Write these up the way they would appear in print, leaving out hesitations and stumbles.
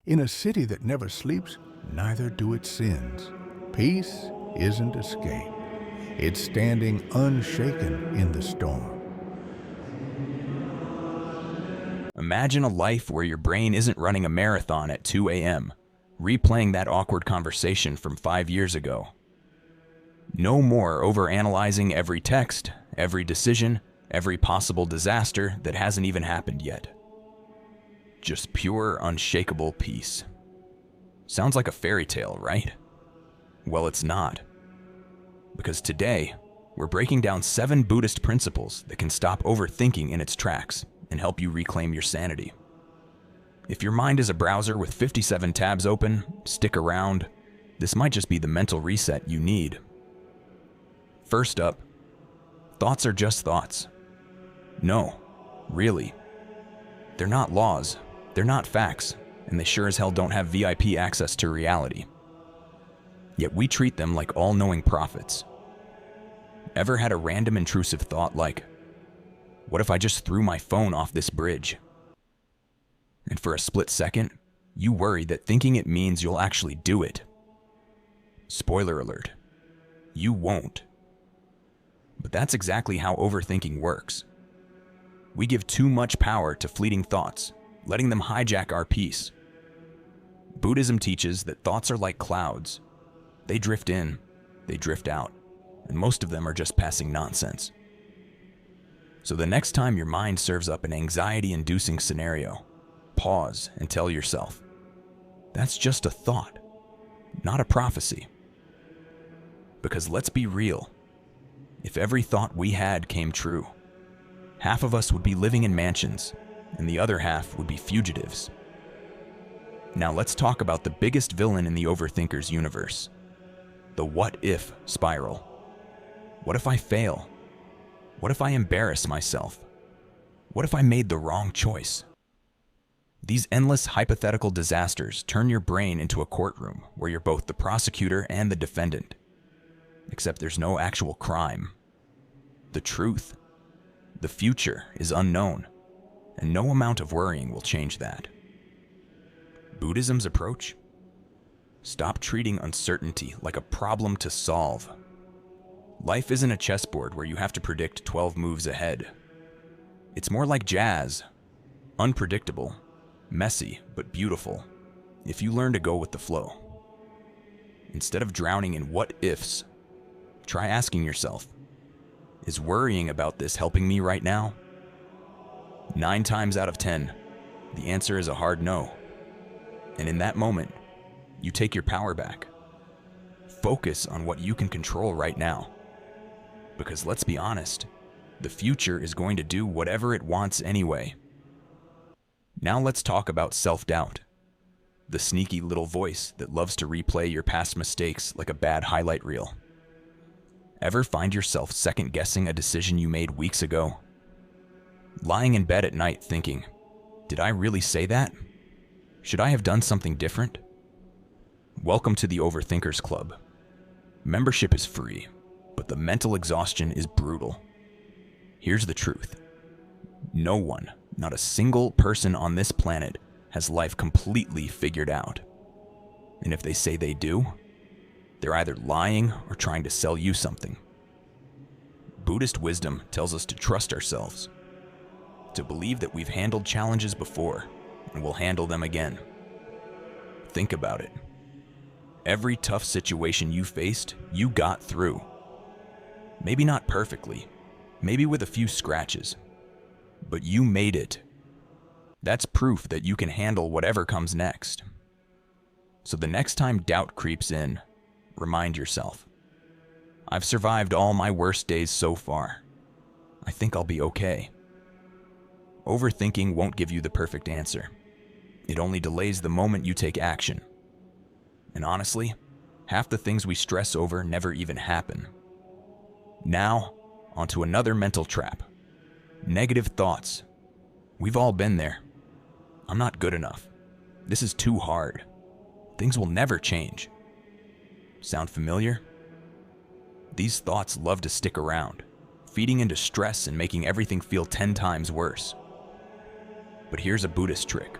In a city that never sleeps, neither do its sins. Peace isn't escape. It's standing unshaken in the storm. Imagine a life where your brain isn't running a marathon at 2 a.m., replaying that awkward conversation from 5 years ago. No more overanalyzing every text, every decision, every possible disaster that hasn't even happened yet. Just pure, unshakable peace. Sounds like a fairy tale, right? Well, it's not. Because today, we're breaking down 7 Buddhist principles that can stop overthinking in its tracks and help you reclaim your sanity. If your mind is a browser with 57 tabs open, stick around. This might just be the mental reset you need. First up, thoughts are just thoughts. No, really. They're not laws, they're not facts, and they sure as hell don't have VIP access to reality. Yet we treat them like all-knowing prophets. Ever had a random intrusive thought like, what if I just threw my phone off this bridge? And for a split second, you worry that thinking it means you'll actually do it. Spoiler alert, you won't. But that's exactly how overthinking works. We give too much power to fleeting thoughts, letting them hijack our peace. Buddhism teaches that thoughts are like clouds. They drift in, they drift out, and most of them are just passing nonsense. So the next time your mind serves up an anxiety-inducing scenario, pause and tell yourself, that's just a thought, not a prophecy. Because let's be real, if every thought we had came true, half of us would be living in mansions, and the other half would be fugitives. Now let's talk about the biggest villain in the overthinker's universe, the what-if spiral. What if I fail? What if I embarrass myself? What if I made the wrong choice? These endless hypothetical disasters turn your brain into a courtroom where you're both the prosecutor and the defendant. Except there's no actual crime. The truth, the future is unknown, and no amount of worrying will change that. Buddhism's approach? Stop treating uncertainty like a problem to solve. Life isn't a chessboard where you have to predict 12 moves ahead. It's more like jazz, unpredictable, messy, but beautiful, if you learn to go with the flow. Instead of drowning in what-ifs, try asking yourself, is worrying about this helping me right now? 9 times out of 10, the answer is a hard no. And in that moment, you take your power back. Focus on what you can control right now. Because let's be honest, the future is going to do whatever it wants anyway. Now let's talk about self-doubt. The sneaky little voice that loves to replay your past mistakes like a bad highlight reel. Ever find yourself second-guessing a decision you made weeks ago? Lying in bed at night thinking, did I really say that? Should I have done something different? Welcome to the Overthinkers Club. Membership is free, but the mental exhaustion is brutal. Here's the truth. No one, not a single person on this planet, has life completely figured out. And if they say they do, they're either lying or trying to sell you something. Buddhist wisdom tells us to trust ourselves, to believe that we've handled challenges before and will handle them again. Think about it. Every tough situation you faced, you got through. Maybe not perfectly, maybe with a few scratches, but you made it. That's proof that you can handle whatever comes next. So the next time doubt creeps in, remind yourself, I've survived all my worst days so far. I think I'll be okay. Overthinking won't give you the perfect answer. It only delays the moment you take action. And honestly, half the things we stress over never even happen. Now, onto another mental trap. Negative thoughts. We've all been there. I'm not good enough. This is too hard. Things will never change. Sound familiar? These thoughts love to stick around, feeding into stress and making everything feel 10 times worse. But here's a Buddhist trick.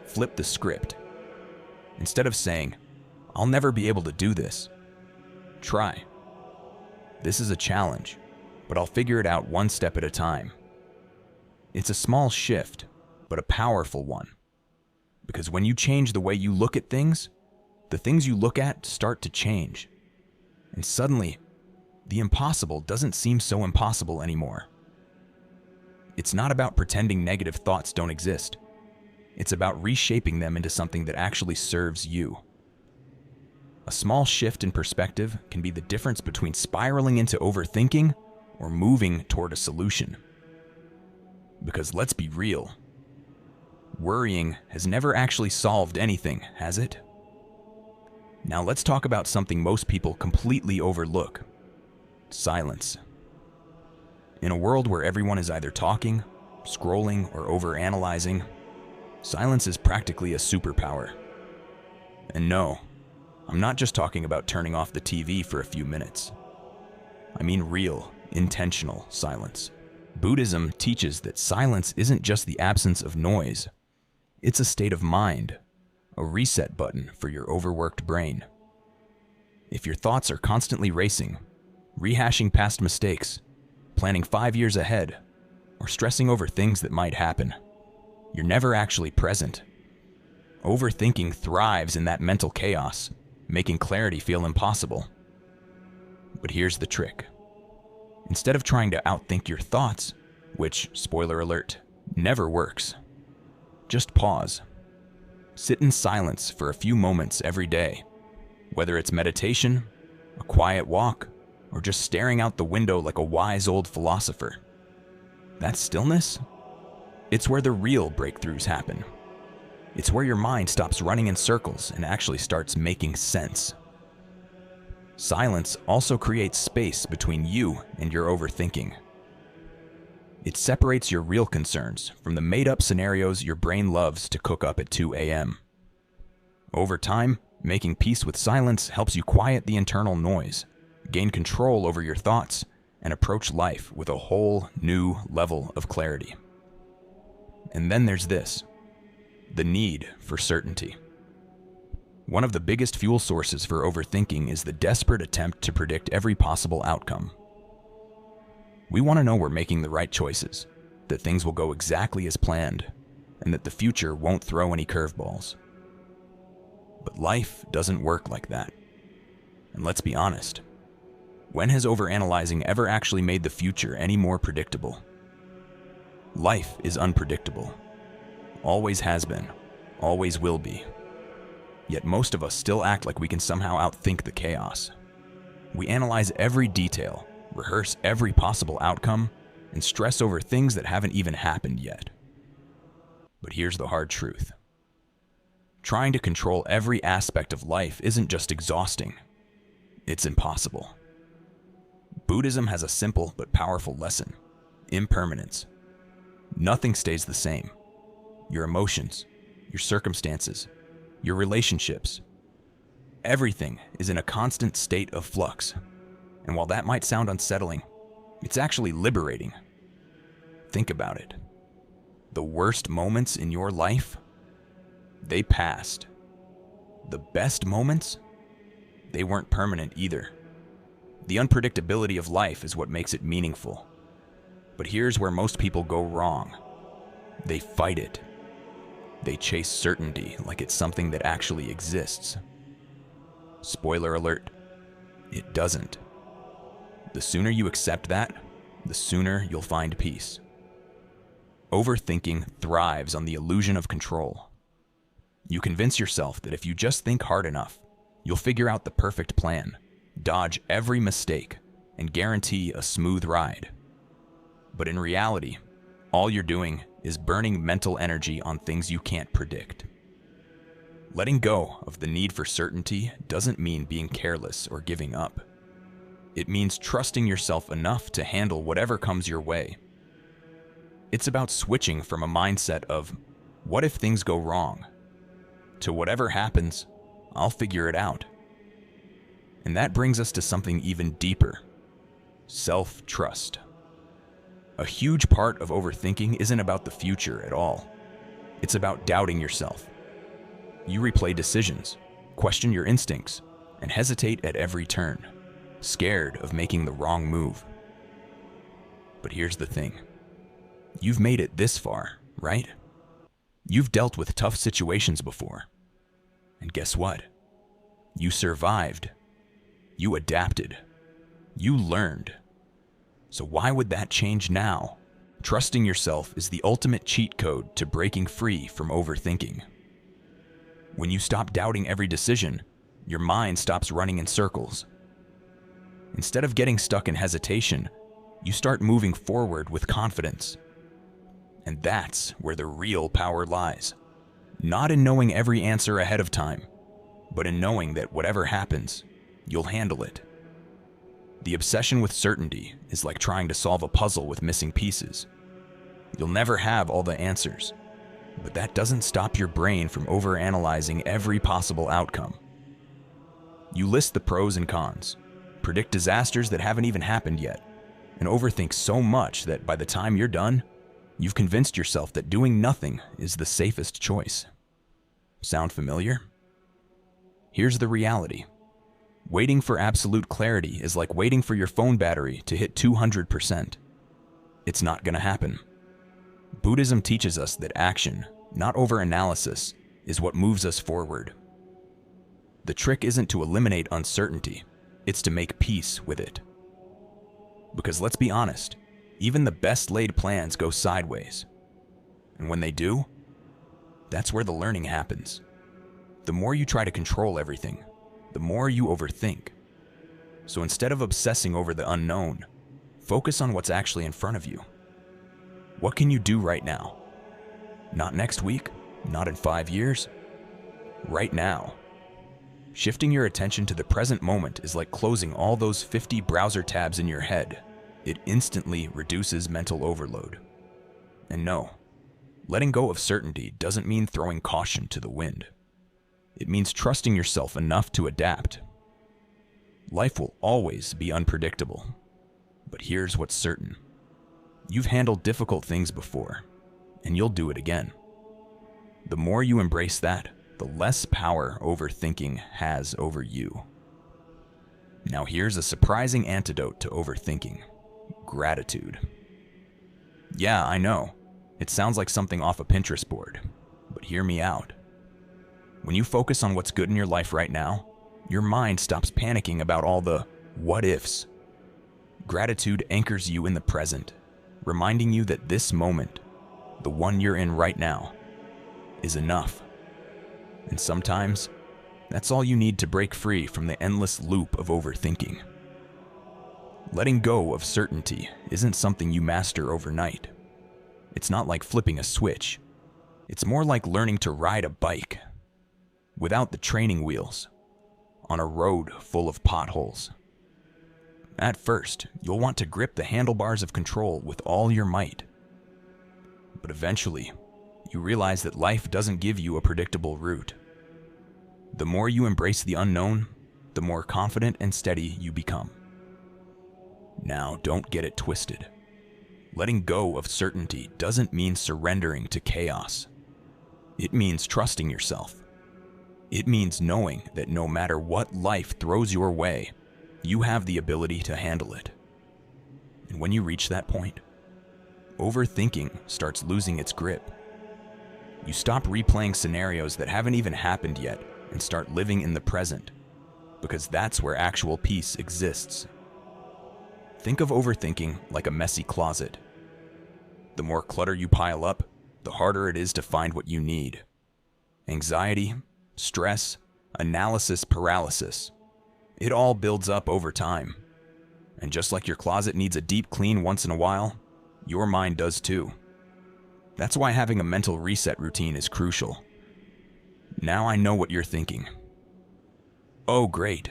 Flip the script Instead of saying, "I'll never be able to do this," try, "This is a challenge, but I'll figure it out one step at a time." It's a small shift, but a powerful one. Because when you change the way you look at things, the things you look at start to change. And suddenly, the impossible doesn't seem so impossible anymore. It's not about pretending negative thoughts don't exist. It's about reshaping them into something that actually serves you. A small shift in perspective can be the difference between spiraling into overthinking or moving toward a solution. Because let's be real, worrying has never actually solved anything, has it? Now let's talk about something most people completely overlook: silence. In a world where everyone is either talking, scrolling, or overanalyzing, silence is practically a superpower. And no, I'm not just talking about turning off the TV for a few minutes. I mean real, intentional silence. Buddhism teaches that silence isn't just the absence of noise. It's a state of mind, a reset button for your overworked brain. If your thoughts are constantly racing, rehashing past mistakes, planning 5 years ahead, or stressing over things that might happen, you're never actually present. Overthinking thrives in that mental chaos, making clarity feel impossible. But here's the trick. Instead of trying to outthink your thoughts, which, spoiler alert, never works, just pause. Sit in silence for a few moments every day, whether it's meditation, a quiet walk, or just staring out the window like a wise old philosopher. That stillness? It's where the real breakthroughs happen. It's where your mind stops running in circles and actually starts making sense. Silence also creates space between you and your overthinking. It separates your real concerns from the made-up scenarios your brain loves to cook up at 2 a.m. Over time, making peace with silence helps you quiet the internal noise, gain control over your thoughts, and approach life with a whole new level of clarity. And then there's this: the need for certainty. One of the biggest fuel sources for overthinking is the desperate attempt to predict every possible outcome. We want to know we're making the right choices, that things will go exactly as planned, and that the future won't throw any curveballs. But life doesn't work like that. And let's be honest, when has overanalyzing ever actually made the future any more predictable? Life is unpredictable. Always has been, always will be. Yet most of us still act like we can somehow outthink the chaos. We analyze every detail, rehearse every possible outcome, and stress over things that haven't even happened yet. But here's the hard truth. Trying to control every aspect of life isn't just exhausting, it's impossible. Buddhism has a simple but powerful lesson: impermanence. Nothing stays the same. Your emotions, your circumstances, your relationships. Everything is in a constant state of flux. And while that might sound unsettling, it's actually liberating. Think about it. The worst moments in your life, they passed. The best moments, they weren't permanent either. The unpredictability of life is what makes it meaningful. But here's where most people go wrong. They fight it. They chase certainty like it's something that actually exists. Spoiler alert, it doesn't. The sooner you accept that, the sooner you'll find peace. Overthinking thrives on the illusion of control. You convince yourself that if you just think hard enough, you'll figure out the perfect plan, dodge every mistake, and guarantee a smooth ride. But in reality, all you're doing is burning mental energy on things you can't predict. Letting go of the need for certainty doesn't mean being careless or giving up. It means trusting yourself enough to handle whatever comes your way. It's about switching from a mindset of, what if things go wrong, to whatever happens, I'll figure it out. And that brings us to something even deeper: self-trust. A huge part of overthinking isn't about the future at all. It's about doubting yourself. You replay decisions, question your instincts, and hesitate at every turn, scared of making the wrong move. But here's the thing. You've made it this far, right? You've dealt with tough situations before. And guess what? You survived. You adapted. You learned. So why would that change now? Trusting yourself is the ultimate cheat code to breaking free from overthinking. When you stop doubting every decision, your mind stops running in circles. Instead of getting stuck in hesitation, you start moving forward with confidence. And that's where the real power lies. Not in knowing every answer ahead of time, but in knowing that whatever happens, you'll handle it. The obsession with certainty is like trying to solve a puzzle with missing pieces. You'll never have all the answers, but that doesn't stop your brain from overanalyzing every possible outcome. You list the pros and cons, predict disasters that haven't even happened yet, and overthink so much that by the time you're done, you've convinced yourself that doing nothing is the safest choice. Sound familiar? Here's the reality. Waiting for absolute clarity is like waiting for your phone battery to hit 200%. It's not going to happen. Buddhism teaches us that action, not overanalysis, is what moves us forward. The trick isn't to eliminate uncertainty, it's to make peace with it. Because let's be honest, even the best laid plans go sideways. And when they do, that's where the learning happens. The more you try to control everything, the more you overthink. So instead of obsessing over the unknown, focus on what's actually in front of you. What can you do right now? Not next week, not in 5 years. Right now. Shifting your attention to the present moment is like closing all those 50 browser tabs in your head. It instantly reduces mental overload. And no, letting go of certainty doesn't mean throwing caution to the wind. It means trusting yourself enough to adapt. Life will always be unpredictable. But here's what's certain. You've handled difficult things before, and you'll do it again. The more you embrace that, the less power overthinking has over you. Now here's a surprising antidote to overthinking. Gratitude. Yeah, I know. It sounds like something off a Pinterest board, but hear me out. When you focus on what's good in your life right now, your mind stops panicking about all the what ifs. Gratitude anchors you in the present, reminding you that this moment, the one you're in right now, is enough. And sometimes, that's all you need to break free from the endless loop of overthinking. Letting go of certainty isn't something you master overnight. It's not like flipping a switch. It's more like learning to ride a bike without the training wheels, on a road full of potholes. At first, you'll want to grip the handlebars of control with all your might. But eventually, you realize that life doesn't give you a predictable route. The more you embrace the unknown, the more confident and steady you become. Now, don't get it twisted. Letting go of certainty doesn't mean surrendering to chaos. It means trusting yourself. It means knowing that no matter what life throws your way, you have the ability to handle it. And when you reach that point, overthinking starts losing its grip. You stop replaying scenarios that haven't even happened yet and start living in the present, because that's where actual peace exists. Think of overthinking like a messy closet. The more clutter you pile up, the harder it is to find what you need. Anxiety, stress, analysis paralysis. It all builds up over time. And just like your closet needs a deep clean once in a while, your mind does too. That's why having a mental reset routine is crucial. Now I know what you're thinking. Oh great,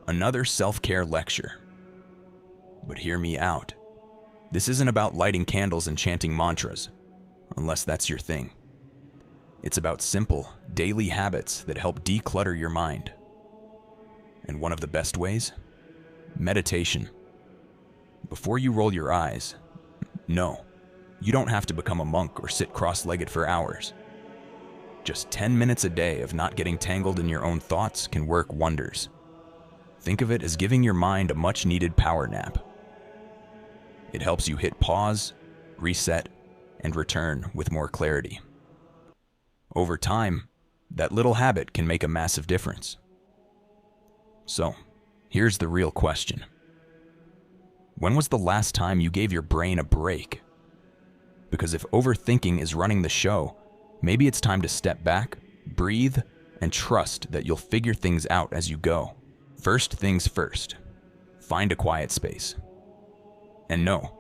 another self-care lecture. But hear me out. This isn't about lighting candles and chanting mantras, unless that's your thing. It's about simple, daily habits that help declutter your mind. And one of the best ways? Meditation. Before you roll your eyes, no, you don't have to become a monk or sit cross-legged for hours. Just 10 minutes a day of not getting tangled in your own thoughts can work wonders. Think of it as giving your mind a much-needed power nap. It helps you hit pause, reset, and return with more clarity. Over time, that little habit can make a massive difference. So, here's the real question. When was the last time you gave your brain a break? Because if overthinking is running the show, maybe it's time to step back, breathe, and trust that you'll figure things out as you go. First things first, find a quiet space. And no,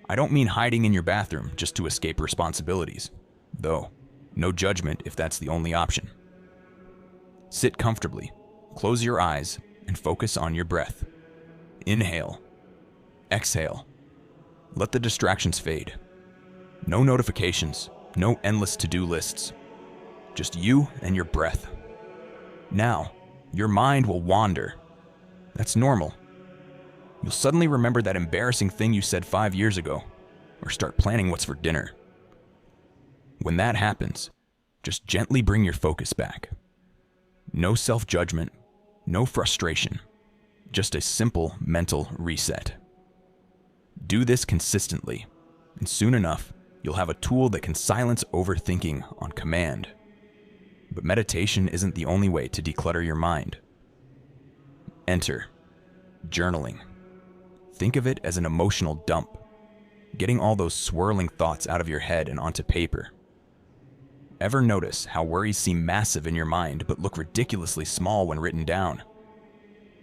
I don't mean hiding in your bathroom just to escape responsibilities, though no judgment if that's the only option. Sit comfortably, close your eyes, and focus on your breath. Inhale, exhale. Let the distractions fade. No notifications, no endless to-do lists. Just you and your breath. Now, your mind will wander. That's normal. You'll suddenly remember that embarrassing thing you said 5 years ago, or start planning what's for dinner. When that happens, just gently bring your focus back. No self-judgment, no frustration, just a simple mental reset. Do this consistently, and soon enough, you'll have a tool that can silence overthinking on command. But meditation isn't the only way to declutter your mind. Enter journaling. Think of it as an emotional dump, getting all those swirling thoughts out of your head and onto paper. Ever notice how worries seem massive in your mind but look ridiculously small when written down?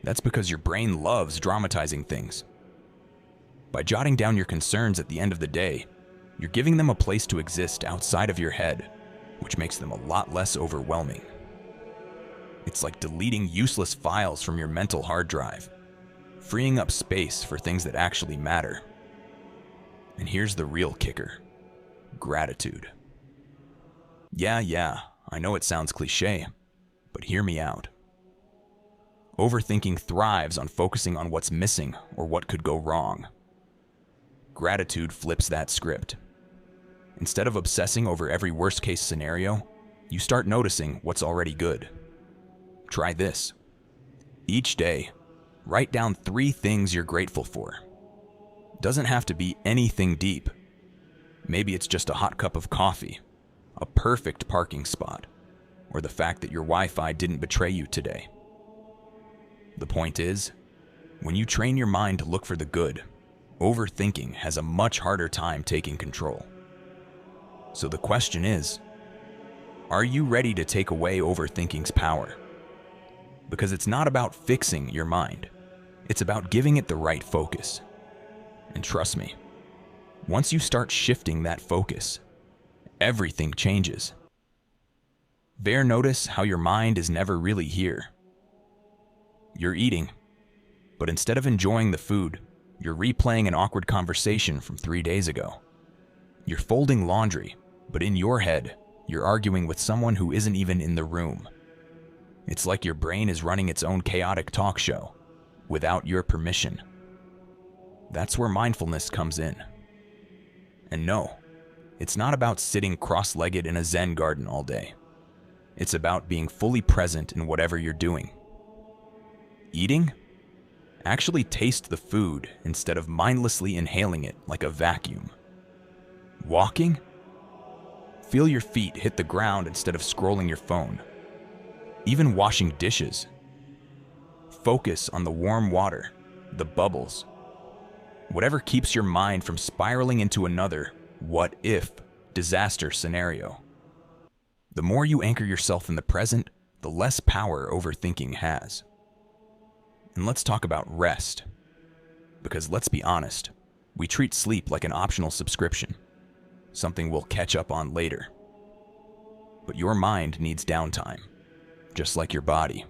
That's because your brain loves dramatizing things. By jotting down your concerns at the end of the day, you're giving them a place to exist outside of your head, which makes them a lot less overwhelming. It's like deleting useless files from your mental hard drive, freeing up space for things that actually matter. And here's the real kicker: gratitude. Yeah, I know it sounds cliche, but hear me out. Overthinking thrives on focusing on what's missing or what could go wrong. Gratitude flips that script. Instead of obsessing over every worst-case scenario, you start noticing what's already good. Try this. Each day, write down 3 things you're grateful for. Doesn't have to be anything deep. Maybe it's just a hot cup of coffee, a perfect parking spot, or the fact that your Wi-Fi didn't betray you today. The point is, when you train your mind to look for the good, overthinking has a much harder time taking control. So the question is, are you ready to take away overthinking's power? Because it's not about fixing your mind. It's about giving it the right focus. And trust me, once you start shifting that focus, everything changes. Bear notice how your mind is never really here. You're eating, but instead of enjoying the food, you're replaying an awkward conversation from 3 days ago. You're folding laundry, but in your head, you're arguing with someone who isn't even in the room. It's like your brain is running its own chaotic talk show, without your permission. That's where mindfulness comes in. And no, it's not about sitting cross-legged in a Zen garden all day. It's about being fully present in whatever you're doing. Eating? Actually taste the food instead of mindlessly inhaling it like a vacuum. Walking? Feel your feet hit the ground instead of scrolling your phone. Even washing dishes. Focus on the warm water, the bubbles. Whatever keeps your mind from spiraling into another what-if disaster scenario. The more you anchor yourself in the present, the less power overthinking has. And let's talk about rest. Because let's be honest, we treat sleep like an optional subscription, something we'll catch up on later. But your mind needs downtime, just like your body.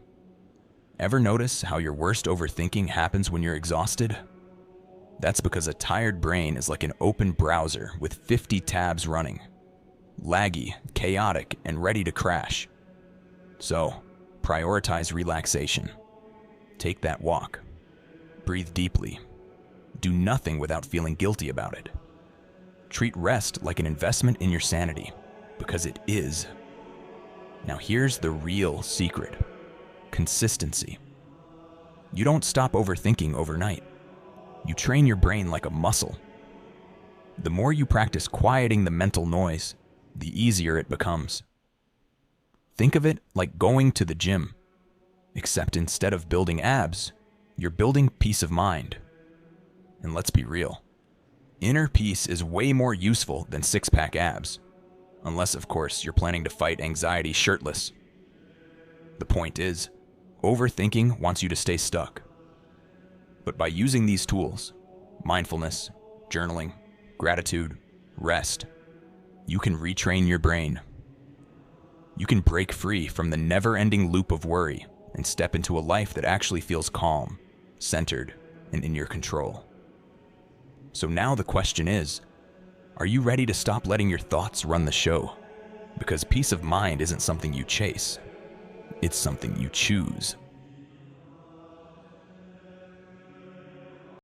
Ever notice how your worst overthinking happens when you're exhausted? That's because a tired brain is like an open browser with 50 tabs running. Laggy, chaotic, and ready to crash. So, prioritize relaxation. Take that walk. Breathe deeply. Do nothing without feeling guilty about it. Treat rest like an investment in your sanity, because it is. Now here's the real secret: consistency. You don't stop overthinking overnight. You train your brain like a muscle. The more you practice quieting the mental noise, the easier it becomes. Think of it like going to the gym, except instead of building abs, you're building peace of mind. And let's be real, inner peace is way more useful than six-pack abs, unless, of course, you're planning to fight anxiety shirtless. The point is, overthinking wants you to stay stuck. But by using these tools, mindfulness, journaling, gratitude, rest, you can retrain your brain. You can break free from the never-ending loop of worry and step into a life that actually feels calm, centered, and in your control. So now the question is, are you ready to stop letting your thoughts run the show? Because peace of mind isn't something you chase, it's something you choose.